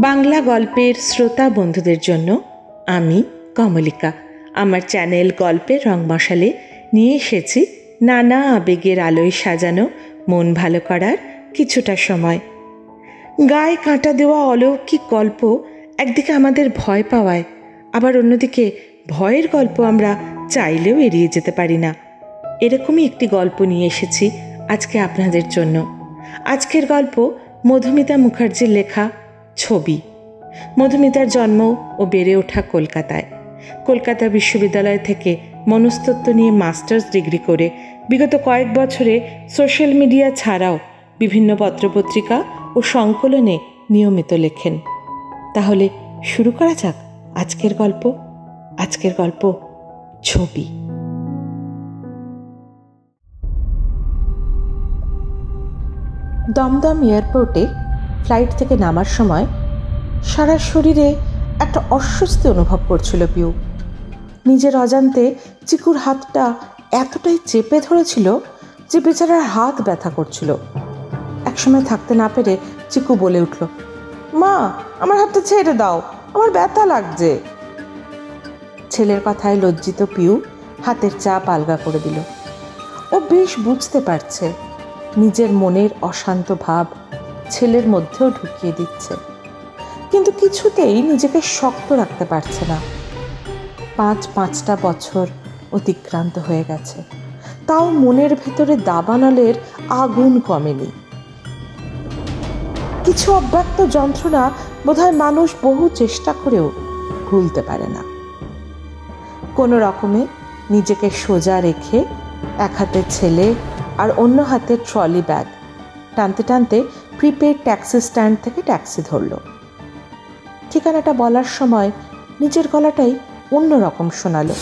বাংলা গল্পের শ্রোতা বন্ধুদের জন্য আমি কমলিকা আমার চ্যানেল গল্পের রং মশালে নিয়ে এসেছি নানা আবেগের আলোয় সাজানো মন ভালো করার কিছুটা সময়। গায়ে কাঁটা দেওয়া অলৌকিক গল্প একদিকে আমাদের ভয় পাওয়ায়, আবার অন্যদিকে ভয়ের গল্প আমরা চাইলেও এড়িয়ে যেতে পারি না। এরকমই একটি গল্প নিয়ে এসেছি আজকে আপনাদের জন্য। আজকের গল্প মধুমিতা মুখার্জির লেখা ছবি। মধুমিতার জন্ম ও বেড়ে ওঠা কলকাতায়। কলকাতা বিশ্ববিদ্যালয় থেকে মনস্তত্ত্ব নিয়ে মাস্টার্স ডিগ্রি করে বিগত কয়েক বছরে সোশ্যাল মিডিয়া ছাড়াও বিভিন্ন পত্রপত্রিকা ও সংকলনে নিয়মিত লেখেন। তাহলে শুরু করা যাক আজকের গল্প। আজকের গল্প ছবি। দমদম এয়ারপোর্টে ফ্লাইট থেকে নামার সময় সারা শরীরে একটা অস্বস্তি অনুভব করছিল পিউ। নিজের অজান্তে চিকুর হাতটা এতটাই চেপে ধরেছিল যে বেচারার হাত ব্যথা করছিল। একসময় থাকতে না পেরে চিকু বলে উঠল, মা, আমার হাতটা ছেড়ে দাও, আমার ব্যথা লাগছে। ছেলের কথায় লজ্জিত পিউ হাতের চাপ আলগা করে দিল। ও বেশ বুঝতে পারছে নিজের মনের অশান্ত ভাব ছেলের মধ্যেও ঢুকিয়ে দিচ্ছে, কিন্তু কিছুতেই নিজেকে শক্ত রাখতে পারছে না। পাঁচটা বছর অতিক্রান্ত হয়ে গেছে, তাও মনের ভেতরে দাবানলের আগুন কমেনি। কিছু অব্যক্ত যন্ত্রণা বোধহয় মানুষ বহু চেষ্টা করেও ভুলতে পারে না। কোনো রকমে নিজেকে সোজা রেখে এক হাতে ছেলে আর অন্য হাতে ট্রলি ব্যাগ টানতে টানতে প্রিপেড ট্যাক্সি স্ট্যান্ড থেকে ট্যাক্সি ধরল। ঠিকানাটা বলার সময় নিজের গলাটাই অন্যরকম শোনালো।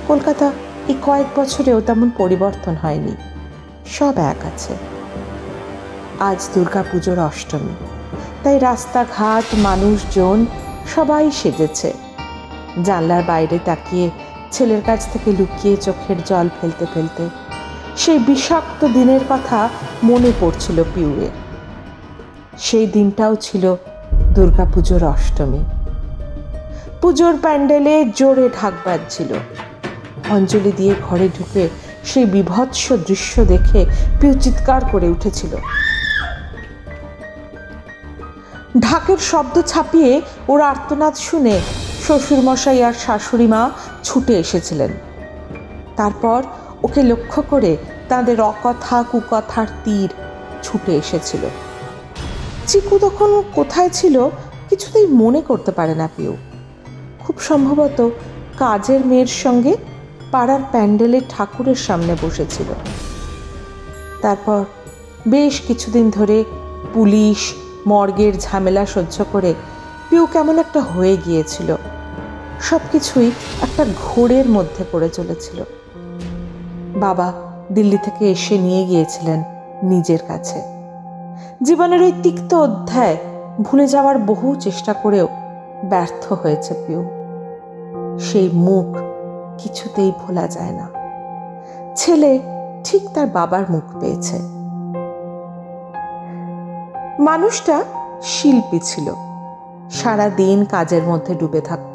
কলকাতা এই কয়েক বছরেও তেমন পরিবর্তন হয়নি, সব এক আছে। আজ দুর্গাপুজোর অষ্টমী, তাই রাস্তাঘাট মানুষজন সবাই সেজেছে। জানলার বাইরে তাকিয়ে ছেলের কাছ থেকে লুকিয়ে চোখের জল ফেলতে ফেলতে সেই বিষাক্ত দিনের কথা মনে পড়ছিল পিউয়ের। সেই দিনটাও ছিল দুর্গাপুজোর অষ্টমী। পুজোর প্যান্ডেলে জোরে ঢাক বাজছিল। অঞ্জলি দিয়ে ঘরে ঢুকে সেই বীভৎস দৃশ্য দেখে পিউ চিৎকার করে উঠেছিল। ঢাকের শব্দ ছাপিয়ে ওর আর্তনাদ শুনে শ্বশুরমশাই আর শাশুড়ি মা ছুটে এসেছিলেন। তারপর ওকে লক্ষ্য করে তাদের অকথা কুকথার তীর ছুটে এসেছিল। চিকু তখন কোথায় ছিল কিছুতেই মনে করতে পারে না পিউ। খুব সম্ভবত কাজের মেয়ের সঙ্গে পাড়ার প্যান্ডেলে ঠাকুরের সামনে বসেছিল। তারপর বেশ কিছুদিন ধরে পুলিশ মর্গের ঝামেলা সহ্য করে পিউ কেমন একটা হয়ে গিয়েছিল। সব কিছুই একটা ঘোরের মধ্যে পড়ে চলেছিল। বাবা দিল্লি থেকে এসে নিয়ে গিয়েছিলেন নিজের কাছে। জীবনের ওই তিক্ত অধ্যায় ভুলে যাওয়ার বহু চেষ্টা করেও ব্যর্থ হয়েছে পিউ। সেই মুখ কিছুতেই ভোলা যায় না। ছেলে ঠিক তার বাবার মুখ পেয়েছে। মানুষটা শিল্পী ছিল, সারা দিন কাজের মধ্যে ডুবে থাকত।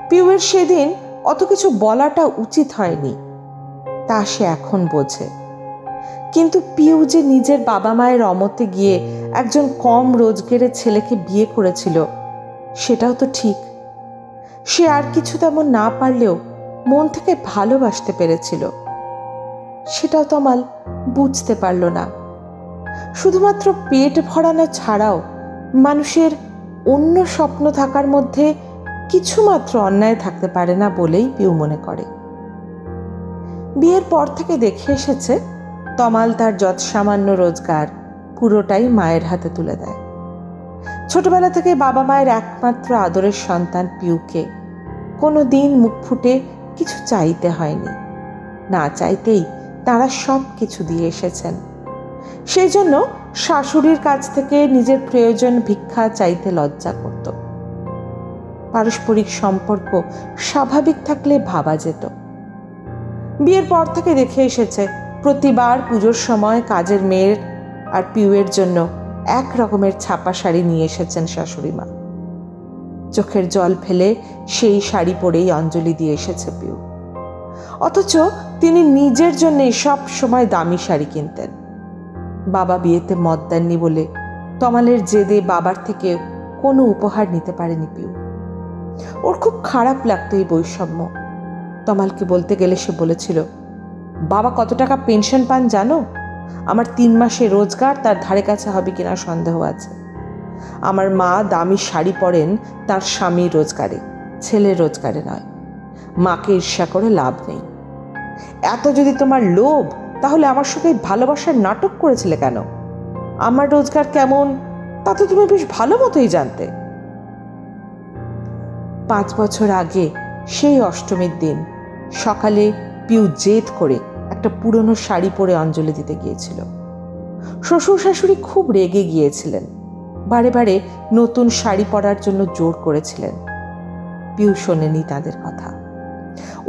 পিউয়ের সেদিন অত কিছু বলাটা উচিত হয়নি, তা সে এখন বোঝে। কিন্তু পিউ যে নিজের বাবা মায়ের অমতে গিয়ে একজন কম রোজগারের ছেলেকে বিয়ে করেছিল সেটাও তো ঠিক। সে আর কিছু তেমন না পারলেও মন থেকে ভালোবাসতে পেরেছিল, সেটাও তমাল বুঝতে পারল না। শুধুমাত্র পেট ভরানো ছাড়াও মানুষের অন্য স্বপ্ন থাকার মধ্যে কিছুমাত্র অন্যায় থাকতে পারে না বলেই পিউ মনে করে। বিয়ের পর থেকে দেখে এসেছে তমাল তার যৎ সামান্য রোজগার পুরোটাই মায়ের হাতে তুলে দেয়। ছোটবেলা থেকে বাবা মায়ের একমাত্র আদরের সন্তান পিউকে কোনো দিন মুখ ফুটে কিছু চাইতে হয়নি। না চাইতেই তারা সব কিছু দিয়ে এসেছেন। সেই জন্য শাশুড়ির কাছ থেকে নিজের প্রয়োজন ভিক্ষা চাইতে লজ্জা করত। পারস্পরিক সম্পর্ক স্বাভাবিক থাকলে ভাবা যেত। বিয়ের পর থেকে দেখে এসেছে প্রতিবার পুজোর সময় কাজের মেয়ের আর পিউয়ের জন্য এক রকমের ছাপা শাড়ি নিয়ে এসেছেন শাশুড়ি মা। চোখের জল ফেলে সেই শাড়ি পরেই অঞ্জলি দিয়ে এসেছে পিউ। অথচ তিনি নিজের জন্য সব সময় দামি শাড়ি কিনতেন। বাবা বিয়েতে মত দেননি বলে তমালের জেদে বাবার থেকে কোনো উপহার নিতে পারেনি পিউ। ওর খুব খারাপ লাগতো এই বৈষম্য। তমালকে বলতে গেলে সে বলেছিল, বাবা কত টাকা পেনশন পান জানো? আমার 3 মাসে রোজগার তার ধারে কাছে হবে কিনা সন্দেহ আছে। আমার মা দামি শাড়ি পরেন তার স্বামীর রোজগারে, ছেলের রোজগারে নয়। মাকে ঈর্ষা করে লাভ নেই। এত যদি তোমার লোভ, তাহলে আমার সঙ্গে ভালোবাসার নাটক করেছিলে কেন? আমার রোজগার কেমন তা তো তুমি বেশ ভালো মতোই জানতে। 5 বছর আগে সেই অষ্টমীর দিন সকালে পিউ জেদ করে একটা পুরনো শাড়ি পরে অঞ্জলি দিতে গিয়েছিল। শ্বশুর শাশুড়ি খুব রেগে গিয়েছিলেন, বারে বারে নতুন শাড়ি পরার জন্য জোর করেছিলেন। পিউ শোনেনি তাদের কথা।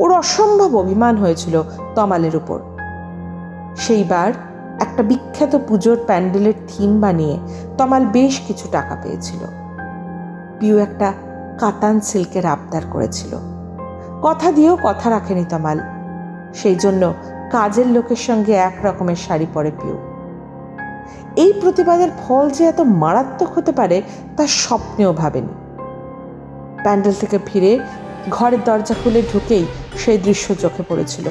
ওর অসম্ভব অভিমান হয়েছিল তমালের উপর। সেইবার একটা বিখ্যাত পুজোর প্যান্ডেলের থিম বানিয়ে তমাল বেশ কিছু টাকা পেয়েছিল। পিউ একটা কাতান সিল্কের আবদার করেছিল। কথা দিয়েও কথা রাখেনি তমাল। সেই জন্য কাজের লোকের সঙ্গে এক রকমের শাড়ি পরে পিউ। এই প্রতিবাদের ফল যে এত মারাত্মক হতে পারে তা স্বপ্নেও ভাবেনি। প্যান্ডেল থেকে ফিরে ঘরের দরজা খুলে ঢুকেই সেই দৃশ্য চোখে পড়েছিল।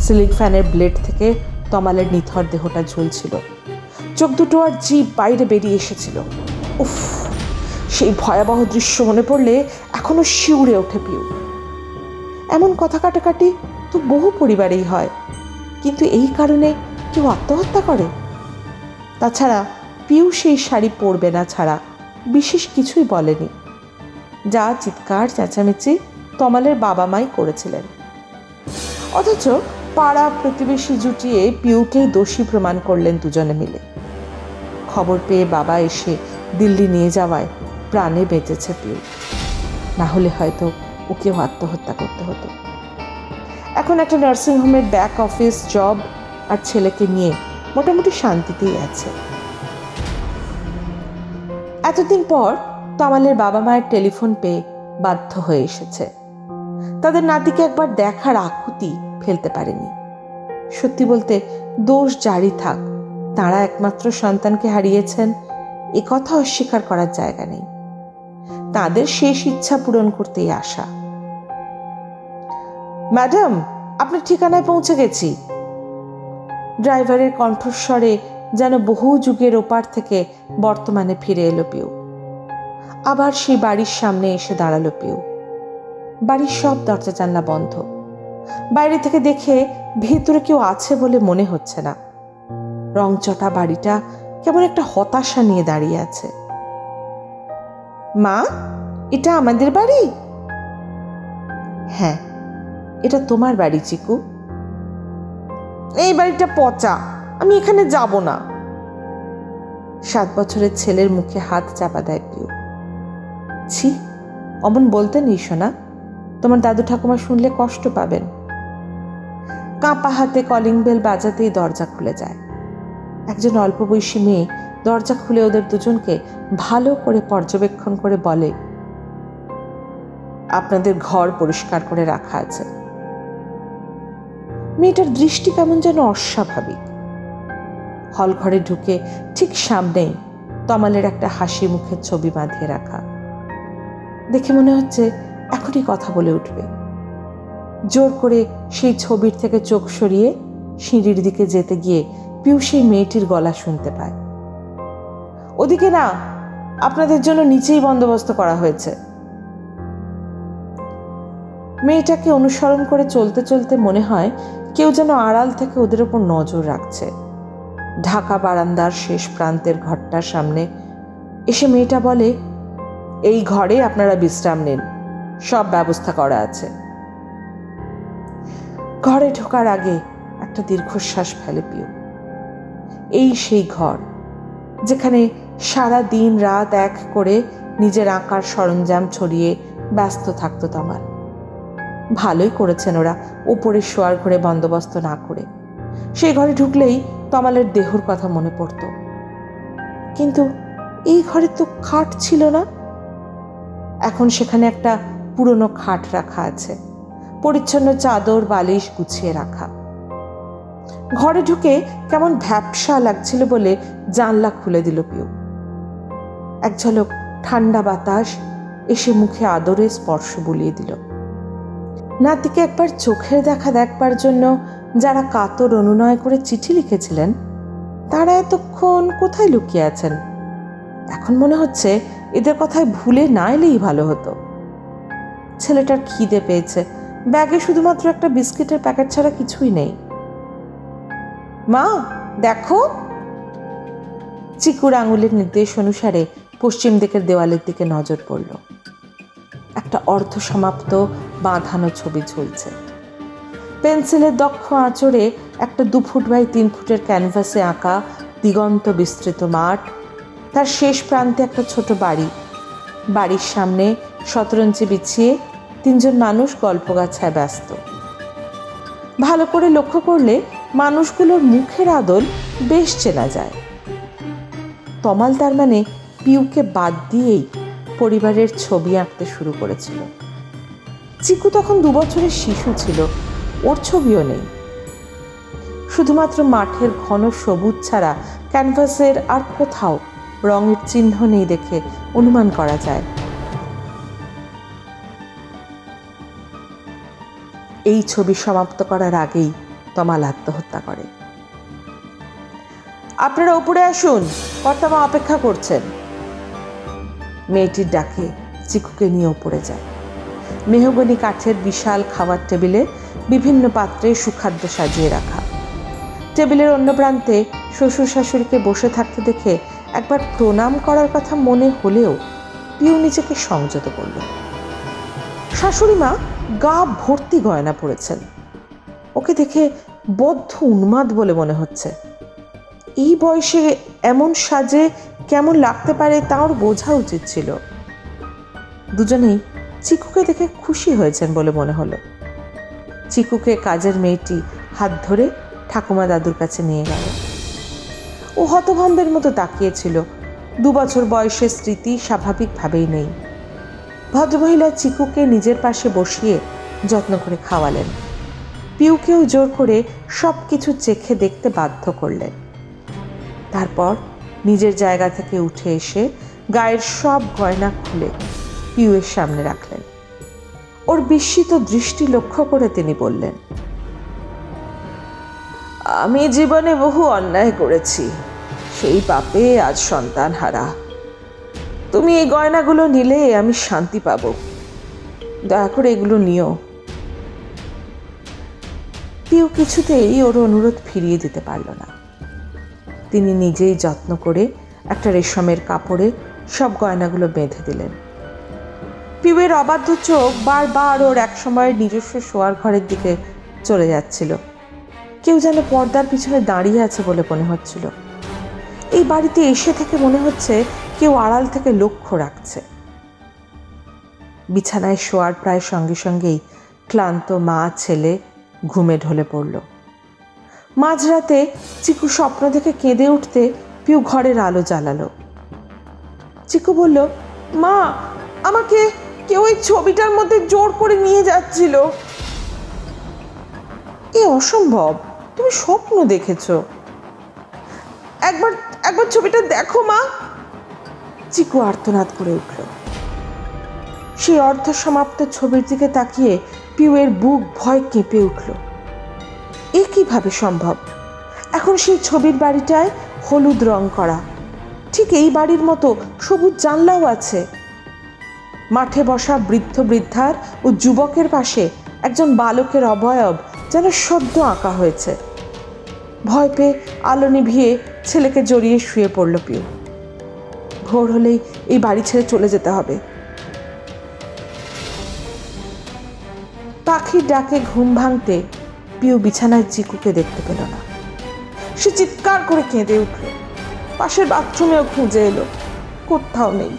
সিলিং ফ্যানের ব্লেড থেকে তমালের নিথর দেহটা ঝুলছিল। চোখ দুটো আর জিভ বাইরে বেরিয়ে এসেছিল। উফ, সেই ভয়াবহ দৃশ্য মনে পড়লে এখনো শিউরে ওঠে পিউ। এমন কথা কাটাকাটি তো বহু পরিবারেই হয়, কিন্তু এই কারণে কেউ আত্মহত্যা করে? তাছাড়া পিউ সেই শাড়ি পরবে না ছাড়া বিশেষ কিছুই বলেনি। যা চিৎকার চেঁচামেচি তমালের বাবা মাই করেছিলেন। অথচ পাড়া প্রতিবেশী জুটিয়ে পিউকেই দোষী প্রমাণ করলেন দুজনে মিলে। খবর পেয়ে বাবা এসে দিল্লি নিয়ে যাওয়ায় প্রাণে বেঁচেছে পিউ, না হলে হয়তো ওকেও আত্মহত্যা করতে হতো। এখন একটা নার্সিংহোমের ব্যাক অফিস জব আর ছেলেকে নিয়ে মোটামুটি শান্তিতেই আছে। এতদিন পর তমালের বাবা মায়ের টেলিফোন পেয়ে বাধ্য হয়ে এসেছে। তাদের নাতিকে একবার দেখার আকুতি ফেলতে পারেনি। সত্যি বলতে দোষ জারি থাক, তারা একমাত্র সন্তানকে হারিয়েছেন, এ কথা অস্বীকার করার জায়গা নেই। তাদের শেষ ইচ্ছা পূরণ করতেই আসা। ম্যাডাম, আপনার ঠিকানায় পৌঁছে গেছি। ড্রাইভারের কণ্ঠস্বরে যেন বহু যুগের ওপার থেকে বর্তমানে ফিরে এলো পিউ। আবার সেই বাড়ির সামনে এসে দাঁড়ালো পিউ। বাড়ির সব দরজা জানলা বন্ধ। বাইরে থেকে দেখে ভেতরে কেউ আছে বলে মনে হচ্ছে না। রংচটা বাড়িটা কেমন একটা হতাশা নিয়ে দাঁড়িয়ে আছে। মা, এটা আমাদের বাড়ি? হ্যাঁ, এটা তোমার বাড়ি চিকু। এই বাড়িটা পচা, আমি এখানে যাব না। 7 বছরের ছেলের মুখে হাত চাপা দেয় পিউ। ছি, অমন বলতে নেই সোনা, তোমার দাদু ঠাকুমা শুনলে কষ্ট পাবেন। কাঁপা হাতে কলিং বেল বাজাতেই দরজা খুলে যায়। একজন অল্প বয়সী মেয়ে দরজা খুলে ওদের দুজনকে ভালো করে পর্যবেক্ষণ করে বলে, আপনাদের ঘর পরিষ্কার করে রাখা আছে। মেয়েটার দৃষ্টি কেমন যেন অস্বাভাবিক। হল ঘরে ঢুকে ঠিক সামনেই তমালের একটা হাসি মুখের ছবি বাঁধিয়ে রাখা। দেখে মনে হচ্ছে এখনই কথা বলে উঠবে। জোর করে সেই ছবির থেকে চোখ সরিয়ে সিঁড়ির দিকে যেতে গিয়ে পিউ সেই মেয়েটির গলা শুনতে পায়। ওদিকে না, আপনাদের জন্য নিচেই বন্দোবস্ত করা হয়েছে। মেয়েটাকে অনুসরণ করে চলতে চলতে মনে হয় কেউ যেন আড়াল থেকে ওদের উপর নজর রাখছে। ঢাকা বারান্দার শেষ প্রান্তের ঘরটার সামনে এসে মেয়েটা বলে, এই ঘরে আপনারা বিশ্রাম নিন, সব ব্যবস্থা করা আছে। ঘরে ঢোকার আগে একটা দীর্ঘশ্বাস ফেলে পিউ। এই সেই ঘর যেখানে সারা দিন রাত এক করে নিজের আঁকার সরঞ্জাম ছড়িয়ে ব্যস্ত থাকতো তমাল। ভালোই করেছেন ওরা উপরে শোয়ার ঘরে বন্দোবস্ত না করে। সেই ঘরে ঢুকলেই তমালের দেহর কথা মনে পড়ত। কিন্তু এই ঘরে তো খাট ছিল না। এখন সেখানে একটা পুরনো খাট রাখা আছে, পরিচ্ছন্ন চাদর বালিশ গুছিয়ে রাখা। ঘরে ঢুকে কেমন ভ্যাপসা লাগছিল বলে জানলা খুলে দিল পিউ। এক ঝলক ঠান্ডা বাতাস এসে মুখে আদরে স্পর্শ বুলিয়ে দিল। নাতিকে একবার চোখের দেখা দেখবার জন্য যারা কাতর অনুনয় করে চিঠি লিখেছিলেন, তারা এতক্ষণ কোথায় লুকিয়ে আছেন? এখন মনে হচ্ছে এদের কথায় ভুলে না এলেই ভালো হতো। ছেলেটার খিদে পেয়েছে, ব্যাগে শুধুমাত্র একটা বিস্কিটের প্যাকেট ছাড়া কিছুই নেই। মা দেখো। চিকুর আঙুলের নির্দেশ অনুসারে পশ্চিম দিকের দেওয়ালের দিকে নজর পড়ল। একটা অর্ধ সমাপ্ত বাঁধানো ছবি ঝুলছে। পেন্সিলের দক্ষ আঁচড়ে একটা 2 ফুট বাই 3 ফুটের ক্যানভাসে আঁকা দিগন্ত বিস্তৃত মাঠ, তার শেষ প্রান্তে একটা ছোট বাড়ি। বাড়ির সামনে শতরঞ্চি বিছিয়ে 3 জন মানুষ গল্পগাছায় ব্যস্ত। ভালো করে লক্ষ্য করলে মানুষগুলোর মুখের আদল বেশ চেনা যায়। তমাল তার মানে পিউকে বাদ দিয়েই পরিবারের ছবি আঁকতে শুরু করেছিল। চিকু তখন 2 বছরের শিশু ছিল, ওর ছবিও নেই। শুধুমাত্র মাঠের ঘন সবুজ ছাড়া ক্যানভাসের আর কোথাও রঙের চিহ্ন নেই দেখে অনুমান করা যায় এই ছবি সমাপ্ত করার আগেই তমাল আত্মহত্যা করে। আপনারা উপরে আসুন, কর্তামা অপেক্ষা করছেন। মেয়েটির ডাকে চিকুকে নিয়ে উপরে যায়। মেহগনি কাঠের বিশাল খাবার টেবিলে বিভিন্ন পাত্রে সুখাদ্য সাজিয়ে রাখা। টেবিলের অন্য প্রান্তে শ্বশুর শাশুড়িকে বসে থাকতে দেখে একবার প্রণাম করার কথা মনে হলেও পিউ নিজেকে সংযত করল। শাশুড়ি মা গা ভর্তি গয়না পরেছেন। ওকে দেখে বদ্ধ উন্মাদ বলে মনে হচ্ছে। এই বয়সে এমন সাজে কেমন লাগতে পারে তা ওর বোঝা উচিত ছিল। দুজনেই চিকুকে দেখে খুশি হয়েছেন বলে মনে হলো। চিকুকে কাজের মেয়েটি হাত ধরে ঠাকুমা দাদুর কাছে নিয়ে গেল। ও হতভম্বের মতো তাকিয়েছিল। 2 বছর বয়সের স্মৃতি স্বাভাবিকভাবেই নেই। ভদ্রমহিলা চিকুকে নিজের পাশে বসিয়ে যত্ন করে খাওয়ালেন। পিউকেও জোর করে সব কিছু চেখে দেখতে বাধ্য করলেন। তারপর নিজের জায়গা থেকে উঠে এসে গায়ের সব গয়না খুলে পিউয়ের সামনে রাখলেন। ওর বিস্মিত দৃষ্টি লক্ষ্য করে তিনি বললেন, আমি জীবনে বহু অন্যায় করেছি, সেই পাপে আজ সন্তান হারা। তুমি এই গয়নাগুলো নিলে আমি শান্তি পাবো, দয়া করে এগুলো নিও। পিউ কিছুতেই ওর অনুরোধ ফিরিয়ে দিতে পারল না। তিনি নিজেই যত্ন করে একটা রেশমের কাপড়ে সব গয়নাগুলো বেঁধে দিলেন। পিউয়ের অবাধ্য চোখ বারবার ওর একসময়ের নিজস্ব শোয়ার ঘরের দিকে চলে যাচ্ছিল। কেউ যেন পর্দার পিছনে দাঁড়িয়ে আছে বলে মনে হচ্ছিল। এই বাড়িতে এসে থেকে মনে হচ্ছে কেউ আড়াল থেকে লক্ষ্য রাখছে। বিছানায় শোয়ার প্রায় সঙ্গে সঙ্গেই ক্লান্ত মা ছেলে ঘুমে ঢলে পড়ল। মাঝরাতে চিকু স্বপ্ন দেখে কেঁদে উঠতে পিউ ঘরের আলো জ্বালালো। চিকু বলল, মা আমাকে কেউ এই ছবিটার মধ্যে জোর করে নিয়ে যাচ্ছিল। এ অসম্ভব, তুমি স্বপ্ন দেখেছ। একবার একবার ছবিটা দেখো মা। চিকু আর্তনাদ করে উঠল। সেই অর্ধ সমাপ্ত ছবির দিকে তাকিয়ে পিউয়ের বুক ভয় কেঁপে উঠল। এ কিভাবে সম্ভব? এখন সেই ছবির বাড়িটায় হলুদ রং করা, ঠিক এই বাড়ির মতো সবুজ জানলাও আছে। মাঠে বসা বৃদ্ধ বৃদ্ধার ও যুবকের পাশে একজন বালকের অবয়ব যেন সদ্য আঁকা হয়েছে। ভয় পেয়ে আলো নিভিয়ে ছেলেকে জড়িয়ে শুয়ে পড়ল পিউ। ভোর হলেই এই বাড়ি ছেড়ে চলে যেতে হবে। পাখির ডাকে ঘুম ভাঙতে পিউ বিছানায় চিকুকে দেখতে পেল না। সে চিৎকার করে কেঁদে উঠল। পাশের বাথরুমেও খুঁজে এলো, কোথাও নেই।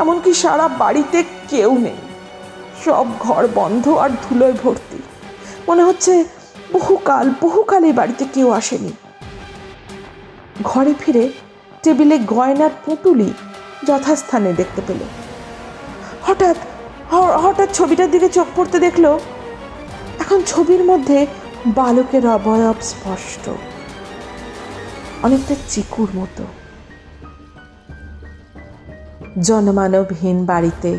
এমনকি সারা বাড়িতে কেউ নেই। সব ঘর বন্ধ আর ধুলোয় ভর্তি। মনে হচ্ছে বহুকাল এই বাড়িতে কেউ আসেনি। ঘরে ফিরে টেবিলে গয়নার পুঁটুলি যথাস্থানে দেখতে পেল। হঠাৎ হঠাৎ ছবিটার দিকে চোখ পড়তে দেখলো এখন ছবির মধ্যে বালকের অবয়ব স্পষ্ট, অনেকটা চিকুর মতো। জনমানবহীন বাড়িতে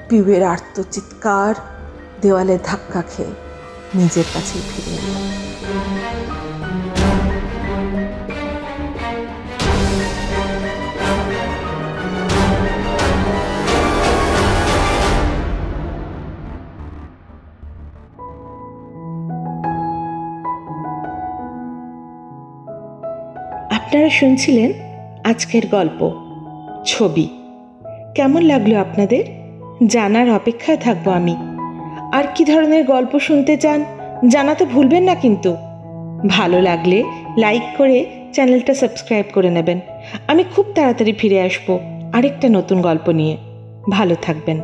পিউয়ের আর্তচিৎকার দেওয়ালে ধাক্কা খেয়ে নিজের কাছেই ফিরে এল। আপনারা শুনছিলেন আজকের গল্প ছবি। কেমন লাগলো আপনাদের? জানার অপেক্ষায় থাকবো আমি। আর কি ধরনের গল্প শুনতে চান জানাতে ভুলবেন না কিন্তু। ভালো লাগলে লাইক করে চ্যানেলটা সাবস্ক্রাইব করে নেবেন। আমি খুব তাড়াতাড়ি ফিরে আসবো আরেকটা নতুন গল্প নিয়ে। ভালো থাকবেন।